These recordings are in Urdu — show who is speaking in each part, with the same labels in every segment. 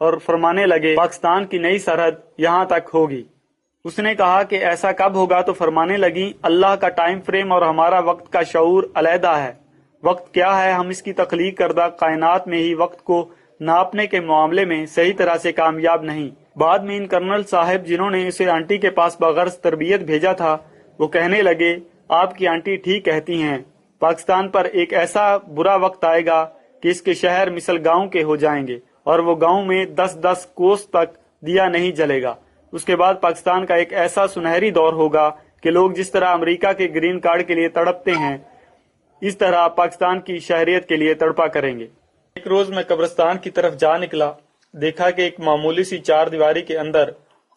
Speaker 1: اور فرمانے لگے پاکستان کی نئی سرحد یہاں تک ہوگی۔ اس نے کہا کہ ایسا کب ہوگا تو فرمانے لگی اللہ کا ٹائم فریم اور ہمارا وقت کا شعور علیحدہ ہے۔ وقت کیا ہے، ہم اس کی تخلیق کردہ کائنات میں ہی وقت کو ناپنے کے معاملے میں صحیح طرح سے کامیاب نہیں۔ بعد میں ان کرنل صاحب جنہوں نے اسے آنٹی کے پاس بغرض تربیت بھیجا تھا، وہ کہنے لگے آپ کی آنٹی ٹھیک کہتی ہیں، پاکستان پر ایک ایسا برا وقت آئے گا کہ اس کے شہر مثل گاؤں کے ہو جائیں گے اور وہ گاؤں میں 10 کوس تک دیا نہیں جلے گا۔ اس کے بعد پاکستان کا ایک ایسا سنہری دور ہوگا کہ لوگ جس طرح امریکہ کے گرین کارڈ کے لیے تڑپتے ہیں، اس طرح پاکستان کی شہریت کے لیے تڑپا کریں گے۔ ایک روز میں قبرستان کی طرف جا نکلا، دیکھا کہ ایک معمولی سی 4 دیواری کے اندر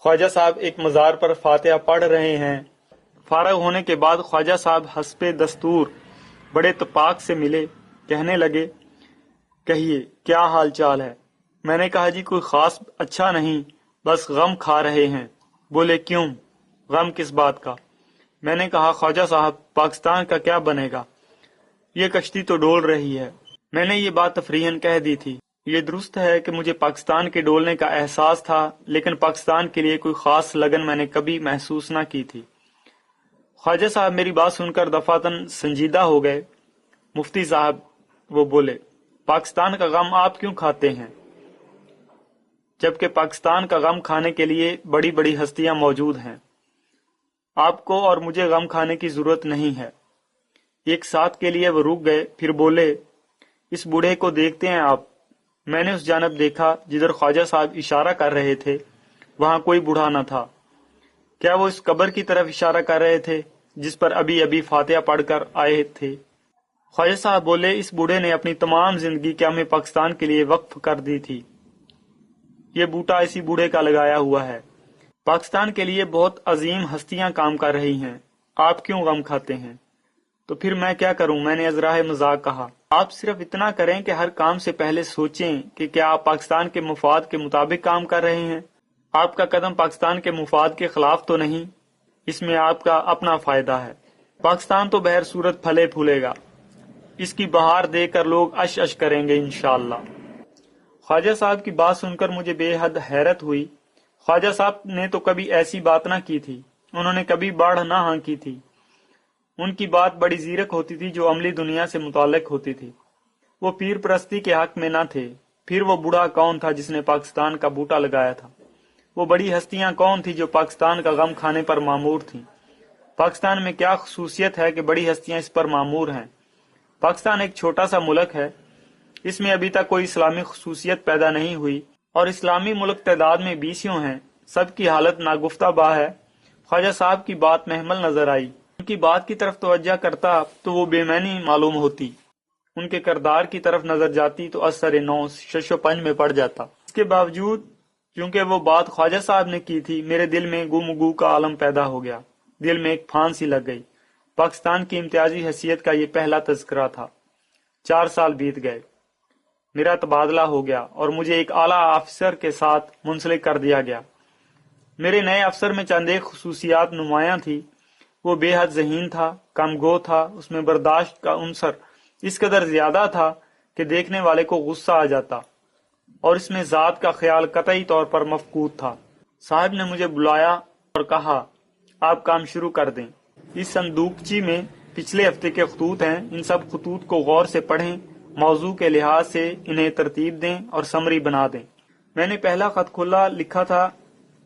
Speaker 1: خواجہ صاحب ایک مزار پر فاتحہ پڑھ رہے ہیں۔ فارغ ہونے کے بعد خواجہ صاحب حسب دستور بڑے اتفاق سے ملے، کہنے لگے کہیے کیا حال چال ہے؟ میں نے کہا جی کوئی خاص اچھا نہیں، بس غم کھا رہے ہیں۔ بولے کیوں؟ غم کس بات کا؟ میں نے کہا خواجہ صاحب پاکستان کا کیا بنے گا، یہ کشتی تو ڈول رہی ہے۔ میں نے یہ بات تفریحاً کہہ دی تھی۔ یہ درست ہے کہ مجھے پاکستان کے ڈولنے کا احساس تھا، لیکن پاکستان کے لیے کوئی خاص لگن میں نے کبھی محسوس نہ کی تھی۔ خواجہ صاحب میری بات سن کر دفعتاً سنجیدہ ہو گئے۔ مفتی صاحب، وہ بولے، پاکستان کا غم آپ کیوں کھاتے ہیں جبکہ پاکستان کا غم کھانے کے لیے بڑی بڑی ہستیاں موجود ہیں؟ آپ کو اور مجھے غم کھانے کی ضرورت نہیں ہے۔ ایک ساتھ کے لیے وہ رک گئے، پھر بولے اس بوڑھے کو دیکھتے ہیں آپ؟ میں نے اس جانب دیکھا جدھر خواجہ صاحب اشارہ کر رہے تھے، وہاں کوئی بوڑھا نہ تھا۔ کیا وہ اس قبر کی طرف اشارہ کر رہے تھے جس پر ابھی ابھی فاتحہ پڑھ کر آئے تھے؟ خواجہ صاحب بولے اس بوڑھے نے اپنی تمام زندگی کیا ہمیں پاکستان کے لیے وقف کر دی تھی، یہ بوٹا اسی بوڑھے کا لگایا ہوا ہے۔ پاکستان کے لیے بہت عظیم ہستیاں کام کر رہی ہیں، آپ کیوں غم کھاتے ہیں؟ تو پھر میں کیا کروں، میں نے ازراہ مذاق کہا۔ آپ صرف اتنا کریں کہ ہر کام سے پہلے سوچیں کہ کیا آپ پاکستان کے مفاد کے مطابق کام کر رہے ہیں، آپ کا قدم پاکستان کے مفاد کے خلاف تو نہیں، اس میں آپ کا اپنا فائدہ ہے۔ پاکستان تو بہر صورت پھلے پھولے گا، اس کی بہار دیکھ کر لوگ اش اش کریں گے انشاءاللہ۔ خواجہ صاحب کی بات سن کر مجھے بے حد حیرت ہوئی۔ خواجہ صاحب نے تو کبھی ایسی بات نہ کی تھی، انہوں نے کبھی باڑھ نہ ہانکی تھی۔ ان کی بات بڑی زیرک ہوتی تھی جو عملی دنیا سے متعلق ہوتی تھی۔ وہ پیر پرستی کے حق میں نہ تھے۔ پھر وہ بوڑھا کون تھا جس نے پاکستان کا بوٹا لگایا تھا؟ وہ بڑی ہستیاں کون تھی جو پاکستان کا غم کھانے پر معمور تھیں؟ پاکستان میں کیا خصوصیت ہے کہ بڑی ہستیاں اس پر معمور ہیں؟ پاکستان ایک چھوٹا سا ملک ہے، اس میں ابھی تک کوئی اسلامی خصوصیت پیدا نہیں ہوئی، اور اسلامی ملک تعداد میں 20 ہیں، سب کی حالت ناگفتہ با ہے۔ خواجہ صاحب کی بات محمل نظر آئی۔ ان کی بات کی طرف توجہ کرتا تو وہ بے معنی معلوم ہوتی، ان کے کردار کی طرف نظر جاتی تو اثر نو شش و پنج میں پڑ جاتا۔ اس کے باوجود چونکہ وہ بات خواجہ صاحب نے کی تھی، میرے دل میں گو کا عالم پیدا ہو گیا، دل میں ایک پھانسی لگ گئی۔ پاکستان کی امتیازی حیثیت کا یہ پہلا تذکرہ تھا۔ 4 سال بیت گئے، میرا تبادلہ ہو گیا اور مجھے ایک اعلیٰ افسر کے ساتھ منسلک کر دیا گیا۔ میرے نئے افسر میں چند ایک خصوصیات نمایاں تھی۔ وہ بے حد ذہین تھا، کم گو تھا، اس میں برداشت کا عنصر اس قدر زیادہ تھا کہ دیکھنے والے کو غصہ آ جاتا، اور اس میں ذات کا خیال قطعی طور پر مفقود تھا۔ صاحب نے مجھے بلایا اور کہا آپ کام شروع کر دیں۔ اس صندوقچی میں پچھلے ہفتے کے خطوط ہیں، ان سب خطوط کو غور سے پڑھیں، موضوع کے لحاظ سے انہیں ترتیب دیں اور سمری بنا دیں۔ میں نے پہلا خط کھلا، لکھا تھا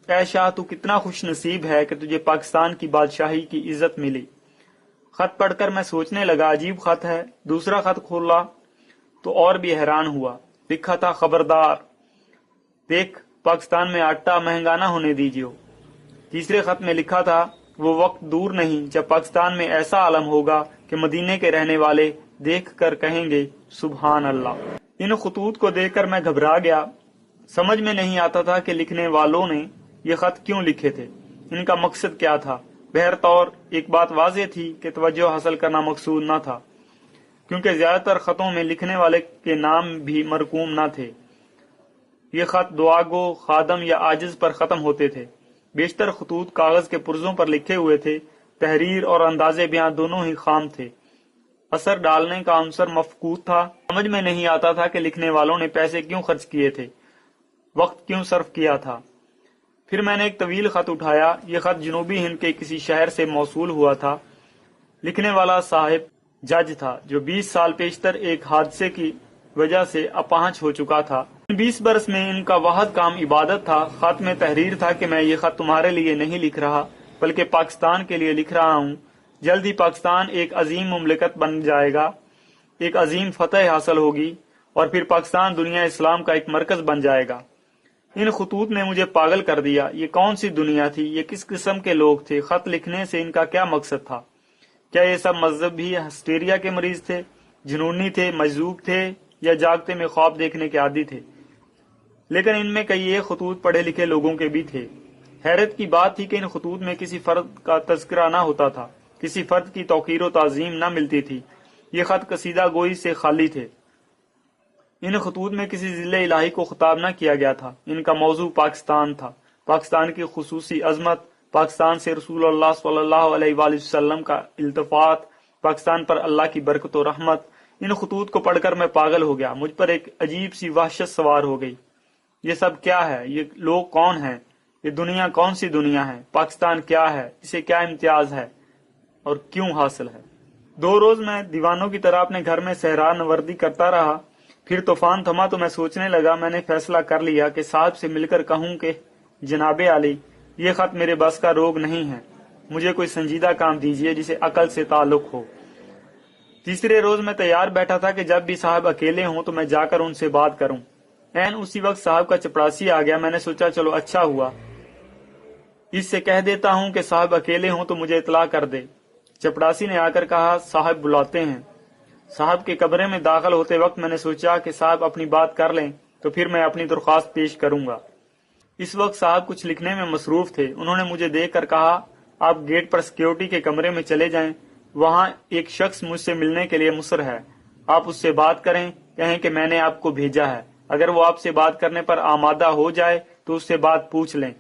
Speaker 1: اے شاہ تو کتنا خوش نصیب ہے کہ تجھے پاکستان کی بادشاہی کی عزت ملی۔ خط پڑھ کر میں سوچنے لگا عجیب خط ہے۔ دوسرا خط کھولا تو اور بھی حیران ہوا، لکھا تھا خبردار دیکھ پاکستان میں آٹا مہنگا نہ ہونے دیجیو۔ تیسرے خط میں لکھا تھا وہ وقت دور نہیں جب پاکستان میں ایسا عالم ہوگا کہ مدینے کے رہنے والے دیکھ کر کہیں گے سبحان اللہ۔ ان خطوط کو دیکھ کر میں گھبرا گیا، سمجھ میں نہیں آتا تھا کہ لکھنے والوں نے یہ خط کیوں لکھے تھے، ان کا مقصد کیا تھا۔ بہرطور ایک بات واضح تھی کہ توجہ حاصل کرنا مقصود نہ تھا، کیونکہ زیادہ تر خطوں میں لکھنے والے کے نام بھی مرقوم نہ تھے۔ یہ خط دعا گو، خادم یا عاجز پر ختم ہوتے تھے۔ بیشتر خطوط کاغذ کے پرزوں پر لکھے ہوئے تھے، تحریر اور انداز بیاں دونوں ہی خام تھے، اثر ڈالنے کا عنصر مفقود تھا۔ سمجھ میں نہیں آتا تھا کہ لکھنے والوں نے پیسے کیوں خرچ کیے تھے۔
Speaker 2: وقت کیوں صرف کیا تھا۔ پھر میں نے ایک طویل خط اٹھایا۔ یہ خط جنوبی ہند کے کسی شہر سے موصول ہوا تھا۔ لکھنے والا صاحب جج تھا جو 20 سال پیشتر ایک حادثے کی وجہ سے اپاہج ہو چکا تھا۔ 20 برس میں ان کا واحد کام عبادت تھا۔ خط میں تحریر تھا کہ میں یہ خط تمہارے لیے نہیں لکھ رہا بلکہ پاکستان کے لیے لکھ رہا ہوں۔ جلد ہی پاکستان ایک عظیم مملکت بن جائے گا، ایک عظیم فتح حاصل ہوگی اور پھر پاکستان دنیا اسلام کا ایک مرکز بن جائے گا۔ ان خطوط نے مجھے پاگل کر دیا۔ یہ کون سی دنیا تھی؟ یہ کس قسم کے لوگ تھے؟ خط لکھنے سے ان کا کیا مقصد تھا؟ کیا یہ سب مذہبی ہسٹیریا کے مریض تھے، جنونی تھے، مجذوب تھے یا جاگتے میں خواب دیکھنے کے عادی تھے؟ لیکن ان میں کئی ایک خطوط پڑھے لکھے لوگوں کے بھی تھے۔ حیرت کی بات تھی کہ ان خطوط میں کسی فرد کا تذکرہ نہ ہوتا تھا، کسی فرد کی توقیر و تعظیم نہ ملتی تھی۔ یہ خط قصیدہ گوئی سے خالی تھے۔ ان خطوط میں کسی ذل الہی کو خطاب نہ کیا گیا تھا۔ ان کا موضوع پاکستان تھا، پاکستان کی خصوصی عظمت، پاکستان سے رسول اللہ صلی اللہ علیہ وآلہ وسلم کا التفات، پاکستان پر اللہ کی برکت و رحمت۔ ان خطوط کو پڑھ کر میں پاگل ہو گیا۔ مجھ پر ایک عجیب سی وحشت سوار ہو گئی۔ یہ سب کیا ہے؟ یہ لوگ کون ہیں؟ یہ دنیا کون سی دنیا ہے؟ پاکستان کیا ہے؟ اسے کیا امتیاز ہے اور کیوں حاصل ہے؟ 2 روز میں دیوانوں کی طرح اپنے گھر میں صحرا نوردی کرتا رہا۔ پھر طوفان تھما تو میں سوچنے لگا۔ میں نے فیصلہ کر لیا کہ صاحب سے مل کر کہوں کہ جناب عالی، یہ خط میرے بس کا روگ نہیں ہے، مجھے کوئی سنجیدہ کام دیجیے جسے عقل سے تعلق ہو۔ تیسرے روز میں تیار بیٹھا تھا کہ جب بھی صاحب اکیلے ہوں تو میں جا کر ان سے بات کروں۔ عین اسی وقت صاحب کا چپڑاسی آ گیا۔ میں نے سوچا چلو اچھا ہوا، اس سے کہہ دیتا ہوں کہ صاحب اکیلے ہوں تو مجھے اطلاع کر دے۔ چپڑاسی نے آ کر کہا صاحب بلاتے ہیں۔ صاحب کے کمرے میں داخل ہوتے وقت میں نے سوچا کہ صاحب اپنی بات کر لیں تو پھر میں اپنی درخواست پیش کروں گا۔ اس وقت صاحب کچھ لکھنے میں مصروف تھے۔ انہوں نے مجھے دیکھ کر کہا آپ گیٹ پر سیکیورٹی کے کمرے میں چلے جائیں، وہاں ایک شخص مجھ سے ملنے کے لیے مصر ہے، آپ اس سے بات کریں، کہیں کہ میں نے آپ کو بھیجا ہے۔ اگر وہ آپ سے بات کرنے پر آمادہ ہو جائے تو اس سے بات پوچھ لیں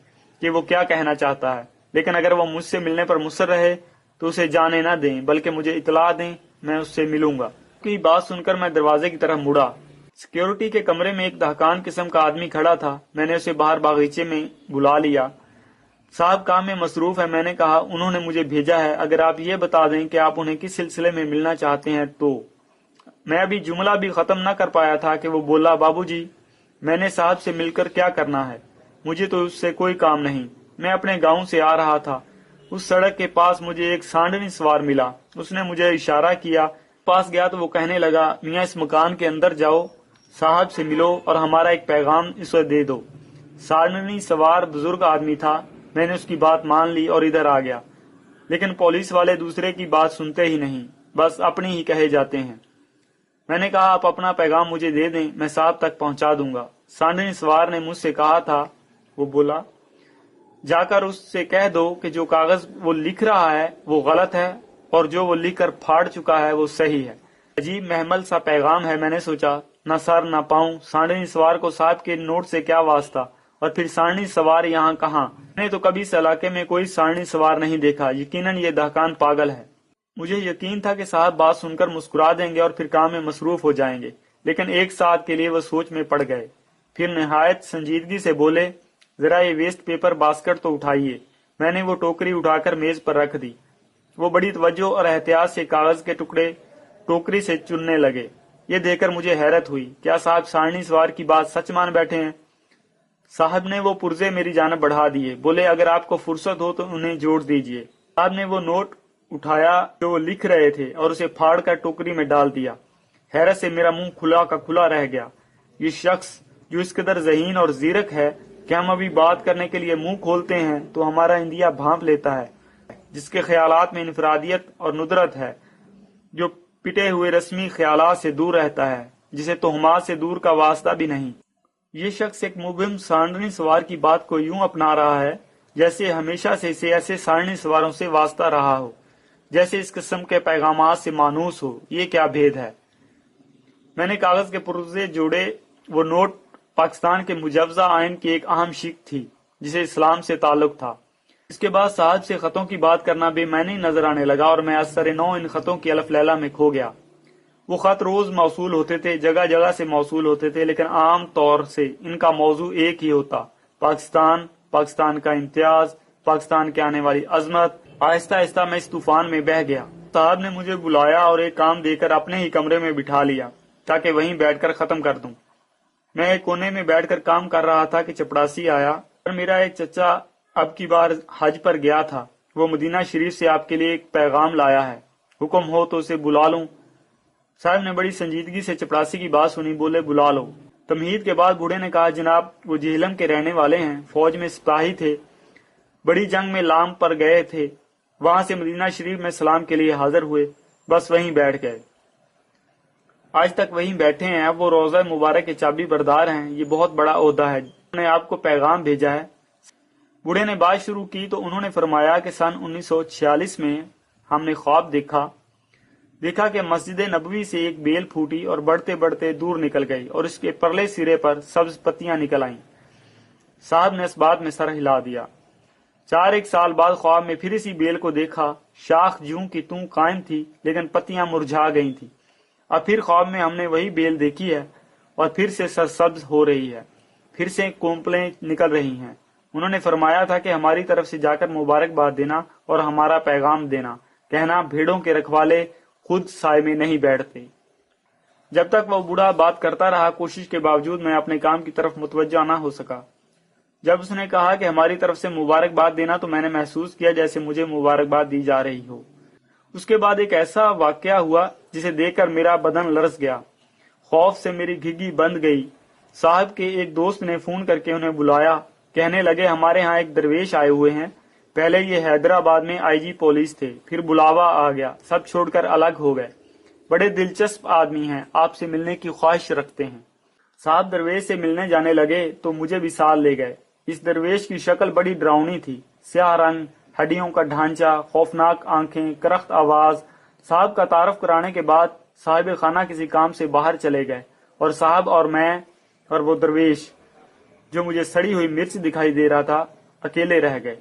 Speaker 2: کہ وہ کیا کہنا چاہتا ہے، لیکن اگر وہ مجھ سے ملنے پر مصر رہے تو اسے جانے نہ دیں بلکہ مجھے اطلاع دیں، میں اس سے ملوں گا۔ کی بات سن کر میں دروازے کی طرف مڑا۔ سیکیورٹی کے کمرے میں ایک دہقان قسم کا آدمی کھڑا تھا۔ میں نے اسے باہر باغیچے میں بلا لیا۔ صاحب کام میں مصروف ہے، میں نے کہا، انہوں نے مجھے بھیجا ہے، اگر آپ یہ بتا دیں کہ آپ انہیں کس سلسلے میں ملنا چاہتے ہیں تو۔ میں ابھی جملہ بھی ختم نہ کر پایا تھا کہ وہ بولا بابو جی، میں نے صاحب سے مل کر کیا کرنا ہے، مجھے تو اس سے کوئی کام نہیں، میں اپنے گاؤں سے آ رہا تھا، اس سڑک کے پاس مجھے ایک سانڈنی سوار ملا، اس نے مجھے اشارہ کیا، پاس گیا تو وہ کہنے لگا میاں اس مکان کے اندر جاؤ، صاحب سے ملو اور ہمارا ایک پیغام اسے دے دو۔ سانڈنی سوار بزرگ آدمی تھا۔ میں نے اس کی بات مان لی اور ادھر آ گیا، لیکن پولیس والے دوسرے کی بات سنتے ہی نہیں، بس اپنی ہی کہے جاتے ہیں۔ میں نے کہا آپ اپنا پیغام مجھے دے دیں، میں صاحب تک پہنچا دوں گا۔ سانڈنی سوار نے مجھ سے کہا تھا، وہ بولا جا کر اس سے کہہ دو کہ جو کاغذ وہ لکھ رہا ہے وہ غلط ہے اور جو وہ لکھ کر پھاڑ چکا ہے وہ صحیح ہے۔ عجیب محمل سا پیغام ہے، میں نے سوچا، نہ سر نہ پاؤں، سانڈنی سوار کو صاحب کے نوٹ سے کیا واسطہ، اور پھر سانڈنی سوار یہاں کہاں؟ میں نے تو کبھی اس علاقے میں کوئی سانڈنی سوار نہیں دیکھا، یقیناً یہ دہقان پاگل ہے۔ مجھے یقین تھا کہ صاحب بات سن کر مسکرا دیں گے اور پھر کام میں مصروف ہو جائیں گے، لیکن ایک ساتھ کے لیے وہ سوچ میں پڑ گئے، پھر نہایت سنجیدگی سے بولے ذرا یہ ویسٹ پیپر باسکٹ تو اٹھائیے۔ میں نے وہ ٹوکری اٹھا کر میز پر رکھ دی۔ وہ بڑی توجہ اور احتیاط سے کاغذ کے ٹکڑے ٹوکری سے چننے لگے۔ یہ دیکھ کر مجھے حیرت ہوئی، کیا صاحب سانڈنی سوار کی بات سچ مان بیٹھے ہیں؟ صاحب نے وہ پرزے میری جانب بڑھا دیے، بولے اگر آپ کو فرصت ہو تو انہیں جوڑ دیجئے۔ صاحب نے وہ نوٹ اٹھایا جو وہ لکھ رہے تھے اور اسے پھاڑ کر ٹوکری میں ڈال دیا۔ حیرت سے میرا منہ کھلا کا کھلا رہ گیا۔ یہ شخص جو اس قدر ذہین اور زیرک ہے کہ ہم ابھی بات کرنے کے لیے منہ کھولتے ہیں تو ہمارا اندیا بھانپ لیتا ہے، جس کے خیالات میں انفرادیت اور ندرت ہے، جو پٹے ہوئے رسمی خیالات سے دور رہتا ہے، جسے تہمات سے دور کا واسطہ بھی نہیں۔ یہ شخص ایک مبہم سانڈنی سوار کی بات کو یوں اپنا رہا ہے جیسے ہمیشہ سے اسے ایسے سانڈنی سواروں سے واسطہ رہا ہو، جیسے اس قسم کے پیغامات سے مانوس ہو۔ یہ کیا بھید ہے؟ میں نے کاغذ کے پرزے جوڑے۔ وہ نوٹ پاکستان کے مجوزہ آئین کی ایک اہم شق تھی جسے اسلام سے تعلق تھا۔ اس کے بعد صاحب سے خطوں کی بات کرنا بے معنی نظر آنے لگا اور میں اثر نو ان خطوں کی الف لیلا میں کھو گیا۔ وہ خط روز موصول ہوتے تھے، جگہ جگہ سے موصول ہوتے تھے، لیکن عام طور سے ان کا موضوع ایک ہی ہوتا: پاکستان، پاکستان کا امتیاز، پاکستان کے آنے والی عظمت۔ آہستہ آہستہ میں اس طوفان میں بہہ گیا۔ صاحب نے مجھے بلایا اور ایک کام دے کر اپنے ہی کمرے میں بٹھا لیا تاکہ وہیں بیٹھ کر ختم کر دوں۔ میں ایک کونے میں بیٹھ کر کام کر رہا تھا کہ چپڑاسی آیا اور میرا ایک چچا اب کی بار حج پر گیا تھا، وہ مدینہ شریف سے آپ کے لیے ایک پیغام لایا ہے، حکم ہو تو اسے بلا لوں۔ صاحب نے بڑی سنجیدگی سے چپڑاسی کی بات سنی، بولے بلا لو۔ تمہید کے بعد بوڑھے نے کہا جناب وہ جہلم کے رہنے والے ہیں، فوج میں سپاہی تھے، بڑی جنگ میں لام پر گئے تھے، وہاں سے مدینہ شریف میں سلام کے لیے حاضر ہوئے، بس وہیں بیٹھ گئے، آج تک وہیں بیٹھے ہیں۔ اب وہ روضہ مبارک کے چابی بردار ہیں، یہ بہت بڑا عہدہ ہے، انہوں نے آپ کو پیغام بھیجا ہے۔ بوڑھے نے بات شروع کی تو انہوں نے فرمایا کہ سن 1946 میں ہم نے خواب دیکھا کہ مسجد نبوی سے ایک بیل پھوٹی اور بڑھتے بڑھتے دور نکل گئی اور اس کے پرلے سرے پر سبز پتیاں نکل آئیں۔ صاحب نے اس بات میں سر ہلا دیا۔ 4 سال بعد خواب میں پھر اسی بیل کو دیکھا، شاخ جوں کی توں قائم تھی لیکن پتیاں مرجھا گئی تھی۔ اب پھر خواب میں ہم نے وہی بیل دیکھی ہے اور پھر سے سرسبز ہو رہی ہے، پھر سے کونپلیں نکل رہی ہیں۔ انہوں نے فرمایا تھا کہ ہماری طرف سے جا کر مبارکباد دینا اور ہمارا پیغام دینا، کہنا بھیڑوں کے رکھوالے خود سائے میں نہیں بیٹھتے۔ جب تک وہ بوڑھا بات کرتا رہا، کوشش کے باوجود میں اپنے کام کی طرف متوجہ نہ ہو سکا۔ جب اس نے کہا کہ ہماری طرف سے مبارکباد دینا تو میں نے محسوس کیا جیسے مجھے مبارکباد دی جا رہی ہو۔ اس کے بعد ایک ایسا واقعہ ہوا جسے دیکھ کر میرا بدن لرز گیا، خوف سے میری گھگی بند گئی۔ صاحب کے ایک دوست نے فون کر کے انہیں بلایا، کہنے لگے ہمارے ہاں ایک درویش آئے ہوئے ہیں، پہلے یہ حیدرآباد میں آئی جی پولیس تھے، پھر بلاوا آ گیا، سب چھوڑ کر الگ ہو گئے، بڑے دلچسپ آدمی ہیں، آپ سے ملنے کی خواہش رکھتے ہیں۔ صاحب درویش سے ملنے جانے لگے تو مجھے بھی ساتھ لے گئے۔ اس درویش کی شکل بڑی ڈراؤنی تھی، سیاہ رنگ، ہڈیوں کا ڈھانچہ، خوفناک آنکھیں، کرخت آواز۔ صاحب کا تعارف کرانے کے بعد صاحب خانہ کسی کام سے باہر چلے گئے اور صاحب اور میں اور وہ درویش جو مجھے سڑی ہوئی مرچ دکھائی دے رہا تھا اکیلے رہ گئے۔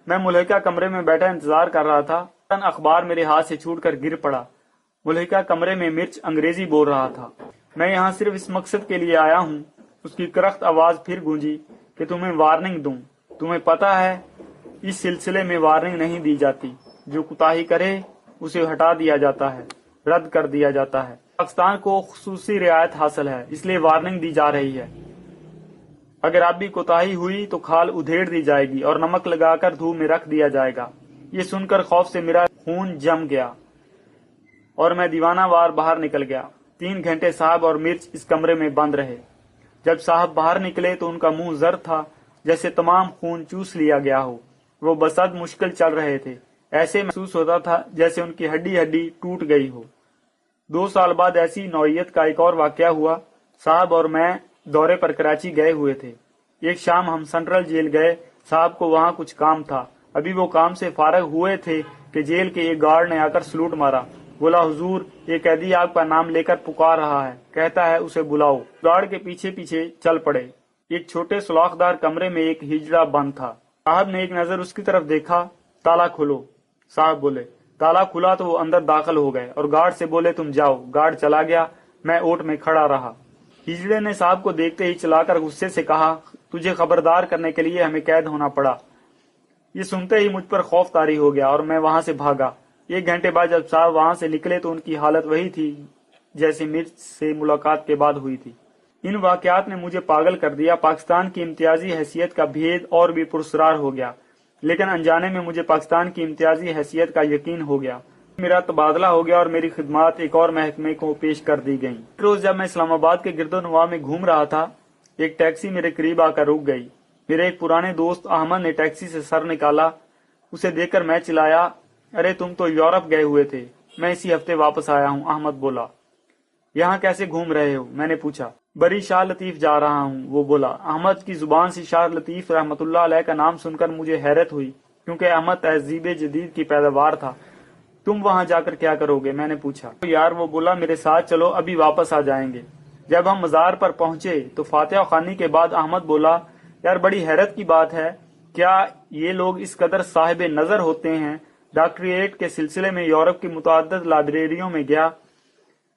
Speaker 2: میں ملحقہ کمرے میں بیٹھا انتظار کر رہا تھا، اخبار میرے ہاتھ سے چھوٹ کر گر پڑا۔ ملحقہ کمرے میں مرچ انگریزی بول رہا تھا، میں یہاں صرف اس مقصد کے لیے آیا ہوں۔ اس کی کرخت آواز پھر گونجی کہ تمہیں وارننگ دوں، تمہیں پتا ہے اس سلسلے میں وارننگ نہیں دی جاتی، جو کوتاہی کرے اسے ہٹا دیا جاتا ہے، رد کر دیا جاتا ہے۔ پاکستان کو خصوصی رعایت حاصل ہے، اس لیے وارننگ دی جا رہی ہے، اگر اب بھی کوتاہی ہوئی تو کھال ادھیڑ دی جائے گی اور نمک لگا کر دھوپ میں رکھ دیا جائے گا۔ یہ سن کر خوف سے میرا خون جم گیا اور میں دیوانہ وار باہر نکل گیا۔ 3 گھنٹے صاحب اور مرچ اس کمرے میں بند رہے۔ جب صاحب باہر نکلے تو ان کا منہ زرد تھا جیسے تمام خون چوس لیا گیا ہو، وہ بصد مشکل چل رہے تھے، ایسے محسوس ہوتا تھا جیسے ان کی ہڈی ہڈی ٹوٹ گئی ہو۔ 2 سال بعد ایسی نوعیت کا ایک اور واقعہ ہوا۔ صاحب اور میں دورے پر کراچی گئے ہوئے تھے۔ ایک شام ہم سینٹرل جیل گئے، صاحب کو وہاں کچھ کام تھا، ابھی وہ کام سے فارغ ہوئے تھے کہ جیل کے ایک گارڈ نے آ کر سلوٹ مارا، بولا حضور یہ قیدی آپ کا نام لے کر پکار رہا ہے، کہتا ہے اسے بلاؤ۔ گارڈ کے پیچھے پیچھے چل پڑے۔ ایک چھوٹے سوراخدار کمرے میں ایک ہجڑا بند تھا۔ صاحب نے ایک نظر اس کی طرف دیکھا، تالا کھولو، صاحب بولے۔ تالا کھلا تو وہ اندر داخل ہو گئے اور گارڈ سے بولے تم جاؤ۔ گارڈ چلا گیا، میں اوٹ میں کھڑا رہا۔ ہجڑے نے صاحب کو دیکھتے ہی چلا کر غصے سے کہا تجھے خبردار کرنے کے لیے ہمیں قید ہونا پڑا۔ یہ سنتے ہی مجھ پر خوف طاری ہو گیا اور میں وہاں سے بھاگا۔ 1 گھنٹے بعد جب صاحب وہاں سے نکلے تو ان کی حالت وہی تھی جیسے مرچ سے ملاقات کے بعد ہوئی تھی۔ ان واقعات نے مجھے پاگل کر دیا۔ پاکستان کی امتیازی حیثیت کا بھید اور بھی پرسرار ہو گیا، لیکن انجانے میں مجھے پاکستان کی امتیازی حیثیت کا یقین ہو گیا۔ میرا تبادلہ ہو گیا اور میری خدمات ایک اور محکمے کو پیش کر دی گئیں۔ ایک روز جب میں اسلام آباد کے گرد و نواح میں گھوم رہا تھا، ایک ٹیکسی میرے قریب آ کر رک گئی۔ میرے ایک پرانے دوست احمد نے ٹیکسی سے سر نکالا، اسے دیکھ کر میں چلایا ارے تم تو یورپ گئے ہوئے تھے، میں اسی ہفتے واپس آیا ہوں۔ احمد بولا یہاں کیسے گھوم رہے ہو؟ میں نے پوچھا۔ بری شاہ لطیف جا رہا ہوں، وہ بولا۔ احمد کی زبان سے شاہ لطیف رحمۃ اللہ علیہ کا نام سن کر مجھے حیرت ہوئی، کیونکہ احمد تہذیب جدید کی پیداوار تھا۔ تم وہاں جا کر کیا کرو گے؟ میں نے پوچھا۔ یار وہ بولا میرے ساتھ چلو، ابھی واپس آ جائیں گے۔ جب ہم مزار پر پہنچے تو فاتحہ خوانی کے بعد احمد بولا یار بڑی حیرت کی بات ہے، کیا یہ لوگ اس قدر صاحب نظر ہوتے ہیں؟ ڈاکٹریٹ کے سلسلے میں یورپ کی متعدد لائبریریوں میں گیا،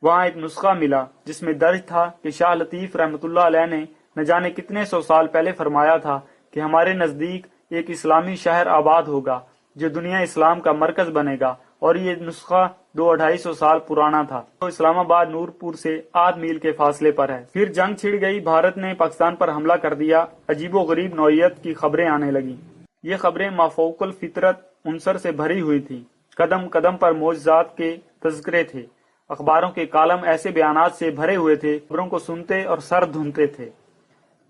Speaker 2: وہاں ایک نسخہ ملا جس میں درج تھا کہ شاہ لطیف رحمۃ اللہ علیہ نے نہ جانے کتنے سو سال پہلے فرمایا تھا کہ ہمارے نزدیک ایک اسلامی شہر آباد ہوگا جو دنیا اسلام کا مرکز بنے گا، اور یہ نسخہ 200-250 سال پرانا تھا۔ تو اسلام آباد نورپور سے 8 میل کے فاصلے پر ہے۔ پھر جنگ چھڑ گئی، بھارت نے پاکستان پر حملہ کر دیا، عجیب و غریب نوعیت کی خبریں آنے لگیں۔ یہ خبریں مافوق الفطرت عنصر سے بھری ہوئی تھیں، قدم قدم پر معجزات کے تذکرے تھے، اخباروں کے کالم ایسے بیانات سے بھرے ہوئے تھے، خبروں کو سنتے اور سر دھنتے تھے۔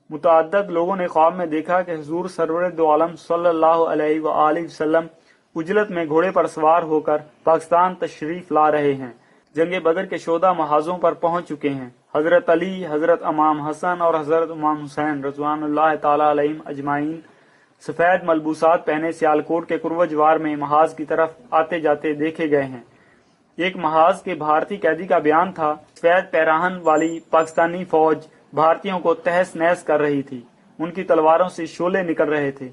Speaker 2: متعدد لوگوں نے خواب میں دیکھا کہ حضور سرور دو عالم صلی اللہ علیہ وآلہ وسلم اجلت میں گھوڑے پر سوار ہو کر پاکستان تشریف لا رہے ہیں، جنگ بدر کے شہداء محاذوں پر پہنچ چکے ہیں۔ حضرت علی، حضرت امام حسن اور حضرت امام حسین رضوان اللہ تعالی علیہم اجمعین سفید ملبوسات پہنے سیالکوٹ کے قرب جوار میں محاذ کی طرف آتے جاتے دیکھے گئے ہیں۔ ایک محاذ کے بھارتی قیدی کا بیان تھا، سفید پیراہن والی پاکستانی فوج بھارتیوں کو تہس نہس کر رہی تھی، ان کی تلواروں سے شعلے نکل رہے تھے۔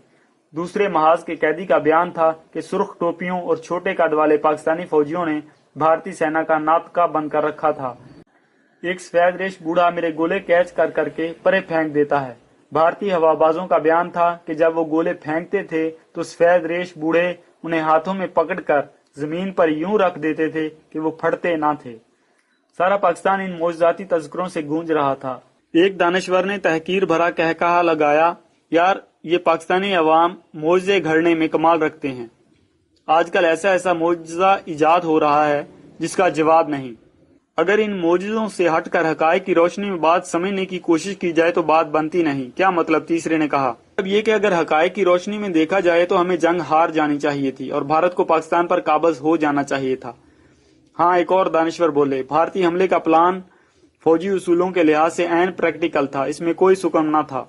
Speaker 2: دوسرے محاذ کے قیدی کا بیان تھا کہ سرخ ٹوپیوں اور چھوٹے قد والے پاکستانی فوجیوں نے بھارتی سینا کا ناطقہ بند کر رکھا تھا۔ ایک سفید ریش بوڑھا میرے گولے کیچ کر کر کے پرے پھینک دیتا ہے۔ بھارتی ہوا بازوں کا بیان تھا کہ جب وہ گولے پھینکتے تھے تو سفید ریش بوڑھے انہیں ہاتھوں میں پکڑ کر زمین پر یوں رکھ دیتے تھے کہ وہ پھٹتے نہ تھے۔ سارا پاکستان ان معجزاتی تذکروں سے گونج رہا تھا۔ ایک دانشور نے تحقیر بھرا کہا لگایا، یار یہ پاکستانی عوام معجزے گھڑنے میں کمال رکھتے ہیں۔ آج کل ایسا معجزہ ایجاد ہو رہا ہے جس کا جواب نہیں۔ اگر ان معجزوں سے ہٹ کر حقائق کی روشنی میں بات سمجھنے کی کوشش کی جائے تو بات بنتی نہیں۔ کیا مطلب؟ تیسرے نے کہا، اب یہ کہ اگر حقائق کی روشنی میں دیکھا جائے تو ہمیں جنگ ہار جانی چاہیے تھی اور بھارت کو پاکستان پر قابض ہو جانا چاہیے تھا۔ ہاں، ایک اور دانشور بولے، بھارتی حملے کا پلان فوجی اصولوں کے لحاظ سے عین پریکٹیکل تھا، اس میں کوئی سکم نہ تھا۔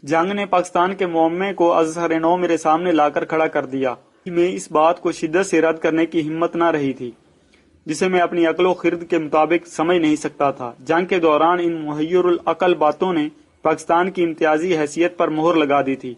Speaker 2: جنگ نے پاکستان کے معمے کو ازہر نو میرے سامنے لا کر کھڑا کر دیا۔ میں اس بات کو شدت سے رد کرنے کی ہمت نہ رہی تھی جسے میں اپنی عقل و خرد کے مطابق سمجھ نہیں سکتا تھا۔ جنگ کے دوران ان محیر العقل باتوں نے پاکستان کی امتیازی حیثیت پر مہر لگا دی تھی۔